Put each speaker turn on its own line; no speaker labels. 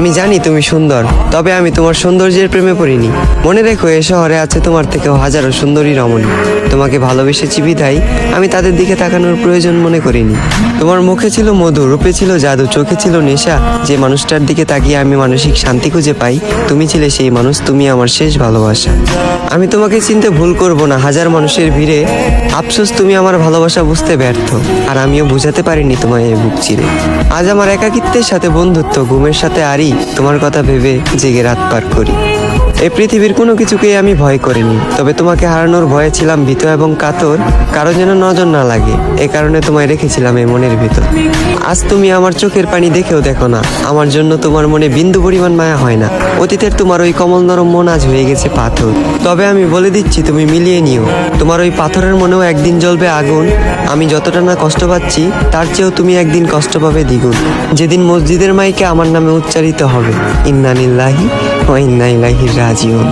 আমি জানি তুমি সুন্দর, তবে আমি তোমার সৌন্দর্যের প্রেমে পড়িনি। মনে রেখো, এ শহরে আছে তোমার থেকেও হাজারো সুন্দরী রমণী। তোমাকে ভালোবেসেছি বিধায় আমি তাদের দিকে তাকানোর প্রয়োজন মনে করিনি। তোমার মুখে ছিল মধু, রূপে ছিল জাদু, চোখে ছিল নেশা। যে মানুষটার দিকে তাকিয়ে আমি মানসিক শান্তি খুঁজে পাই, তুমি ছিলে সেই মানুষ। তুমি আমার শেষ ভালোবাসা। আমি তোমাকে চিনতে ভুল করব না হাজার মানুষের ভিড়ে। আফসোস তুমি আমার ভালোবাসা বুঝতে ব্যর্থ, আর আমিও বুঝাতে পারিনি তোমায় এই বুক চিরে। আজ আমার একাকিত্বের সাথে বন্ধুত্ব, ঘুমের সাথে আরি, তোমার কথা ভেবে জেগে রাত পার করি। এই পৃথিবীর কোনো কিছুকেই আমি ভয় করিনি, তবে তোমাকে হারানোর ভয়ে ছিলাম ভীত এবং কাতর। কারো যেন নজর না লাগে, এ কারণে তোমায় রেখেছিলাম এই মনের ভিতর। আজ তুমি আমার চোখের পানি দেখেও দেখো না, আমার জন্য তোমার মনে বিন্দু পরিমাণ মায়া হয় না। অতীতের তোমার ওই কমল নরম মন আজ হয়ে গেছে পাথর। তবে আমি বলে দিচ্ছি, তুমি মিলিয়ে নিও, তোমার ওই পাথরের মনেও একদিন জ্বলবে আগুন। আমি যতটা না কষ্ট পাচ্ছি, তার চেয়েও তুমি একদিন কষ্ট পাবে দ্বিগুণ। যেদিন মসজিদের মাইকে আমার নামে উচ্চারিত হবে ইন্না লিল্লাহি ওয়া ইন্না ইলাইহি রাজিউন।